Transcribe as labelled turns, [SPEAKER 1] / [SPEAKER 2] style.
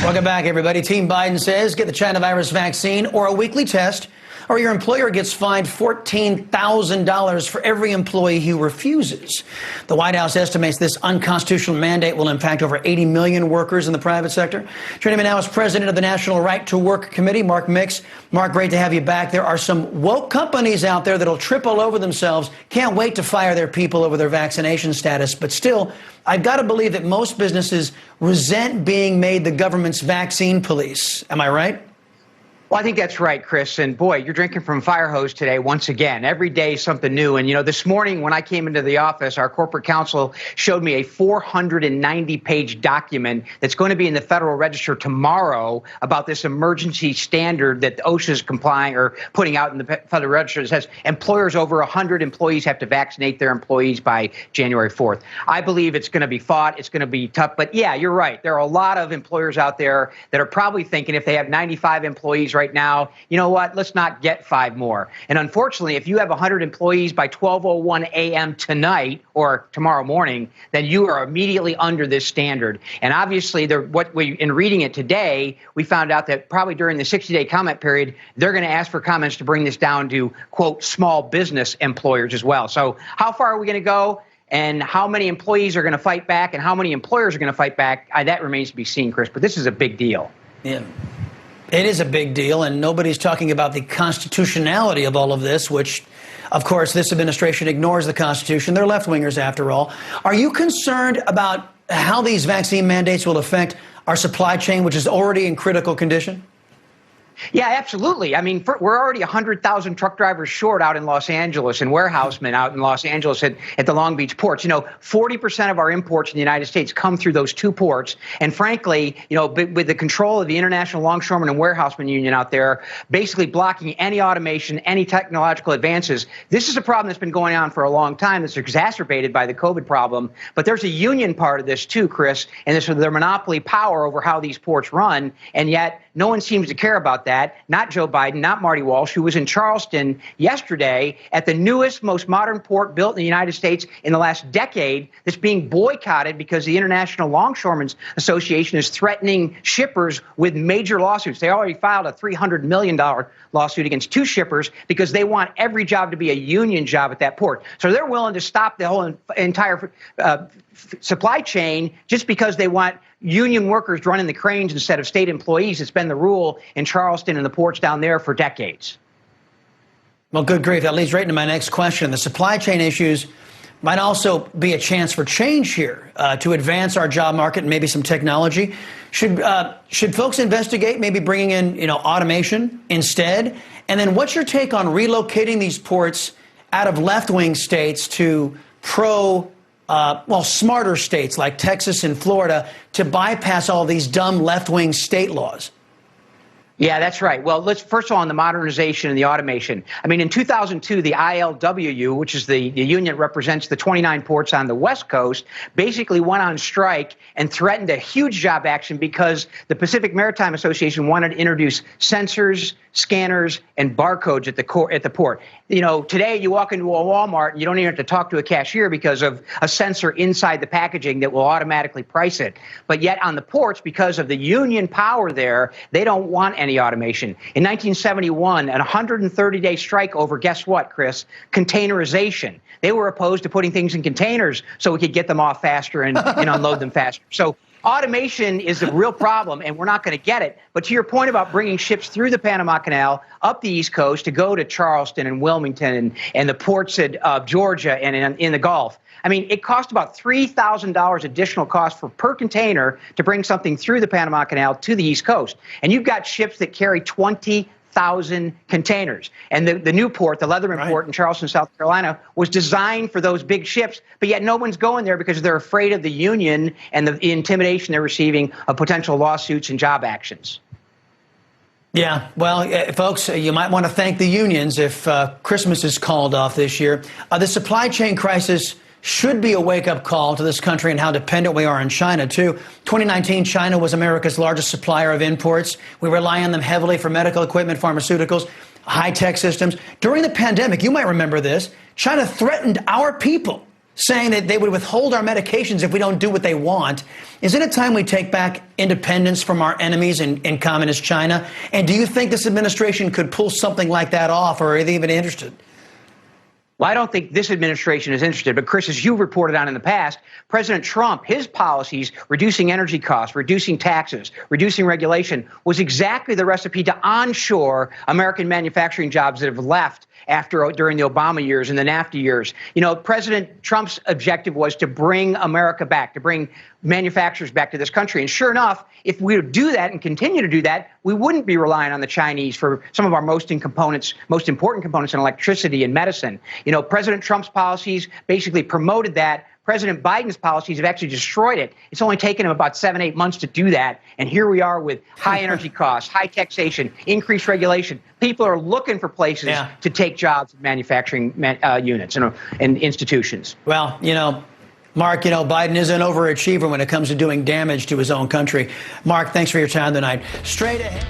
[SPEAKER 1] Welcome back, everybody. Team Biden says get the China virus vaccine or a weekly test, or your employer gets fined $14,000 for every employee who refuses. The White House estimates this unconstitutional mandate will impact over 80 million workers in the private sector. Joining me now is President of the National Right to Work Committee, Mark Mix. Mark, great to have you back. There are some woke companies out there that'll trip all over themselves, can't wait to fire their people over their vaccination status. But still, I've got to believe that most businesses resent being made the government's vaccine police. Am I right?
[SPEAKER 2] Well, I think that's right, Chris. And boy, you're drinking from a fire hose today once again. Every day something new. And, you know, this morning when I came into the office, our corporate counsel showed me a 490-page document that's going to be in the Federal Register tomorrow about this emergency standard that OSHA is complying or putting out in the Federal Register. It says employers over 100 employees have to vaccinate their employees by January 4th. I believe it's going to be fought. It's going to be tough. But yeah, you're right. There are a lot of employers out there that are probably thinking if they have 95 employees right now, you know what, let's not get 5 more. And unfortunately, if you have 100 employees by 12:01 a.m. tonight or tomorrow morning, then you are immediately under this standard. And obviously, in reading it today, we found out that probably during the 60-day comment period, they're going to ask for comments to bring this down to, quote, small business employers as well. So how far are we going to go? And how many employees are going to fight back and how many employers are going to fight back? That remains to be seen, Chris. But this is a big deal.
[SPEAKER 1] Yeah. It is a big deal, and nobody's talking about the constitutionality of all of this, which, of course, this administration ignores the Constitution. They're left-wingers, after all. Are you concerned about how these vaccine mandates will affect our supply chain, which is already in critical condition?
[SPEAKER 2] Yeah, absolutely. I mean, we're already 100,000 truck drivers short out in Los Angeles and warehousemen out in Los Angeles at the Long Beach ports. You know, 40% of our imports in the United States come through those 2 ports. And frankly, you know, with the control of the International Longshoremen and Warehousemen Union out there, basically blocking any automation, any technological advances, this is a problem that's been going on for a long time that's exacerbated by the COVID problem. But there's a union part of this too, Chris, and this is their monopoly power over how these ports run. And yet no one seems to care about that. Not Joe Biden, not Marty Walsh, who was in Charleston yesterday at the newest, most modern port built in the United States in the last decade that's being boycotted because the International Longshoremen's Association is threatening shippers with major lawsuits. They already filed a $300 million lawsuit against 2 shippers because they want every job to be a union job at that port. So they're willing to stop the whole entire supply chain just because they want union workers running the cranes instead of state employees. It's been the rule in Charleston and the ports down there for decades.
[SPEAKER 1] Well, good grief. That leads right into my next question. The supply chain issues might also be a chance for change here to advance our job market and maybe some technology. Should folks investigate maybe bringing in, you know, automation instead? And then what's your take on relocating these ports out of left-wing states to smarter states like Texas and Florida to bypass all these dumb left-wing state laws?
[SPEAKER 2] Yeah, that's right. Well, let's first of all on the modernization and the automation. I mean, in 2002, the ILWU, which is the union that represents the 29 ports on the West Coast, basically went on strike and threatened a huge job action because the Pacific Maritime Association wanted to introduce sensors, scanners, and barcodes at the port. You know, today you walk into a Walmart and you don't even have to talk to a cashier because of a sensor inside the packaging that will automatically price it. But yet on the ports, because of the union power there, they don't want any automation. In 1971, an 130-day strike over, guess what, Chris? Containerization. They were opposed to putting things in containers so we could get them off faster and unload them faster. So automation is the real problem, and we're not going to get it. But to your point about bringing ships through the Panama Canal up the East Coast to go to Charleston and Wilmington and the ports of Georgia and in the Gulf, I mean, it cost about $3,000 additional cost per container to bring something through the Panama Canal to the East Coast. And you've got ships that carry 20,000 containers. And the new port, the Leatherman port in Charleston, South Carolina, was designed for those big ships, but yet no one's going there because they're afraid of the union and the intimidation they're receiving of potential lawsuits and job actions.
[SPEAKER 1] Yeah, well, folks, you might want to thank the unions if Christmas is called off this year. The supply chain crisis should be a wake-up call to this country and how dependent we are on China, too. 2019, China was America's largest supplier of imports. We rely on them heavily for medical equipment, pharmaceuticals, high-tech systems. During the pandemic, you might remember this, China threatened our people saying that they would withhold our medications if we don't do what they want. Isn't it time we take back independence from our enemies in communist China? And do you think this administration could pull something like that off, or are they even interested?
[SPEAKER 2] Well, I don't think this administration is interested. But, Chris, as you reported on in the past, President Trump, his policies, reducing energy costs, reducing taxes, reducing regulation, was exactly the recipe to onshore American manufacturing jobs that have left during the Obama years and the NAFTA years. You know, President Trump's objective was to bring America back, to bring manufacturers back to this country. And sure enough, if we would do that and continue to do that, we wouldn't be relying on the Chinese for some of our most important components in electricity and medicine. You know, President Trump's policies basically promoted that. President Biden's policies have actually destroyed it. It's only taken him about 7-8 months to do that. And here we are with high energy costs, high taxation, increased regulation. People are looking for places to take jobs in manufacturing units and institutions.
[SPEAKER 1] Well, you know, Mark, you know, Biden is an overachiever when it comes to doing damage to his own country. Mark, thanks for your time tonight. Straight ahead.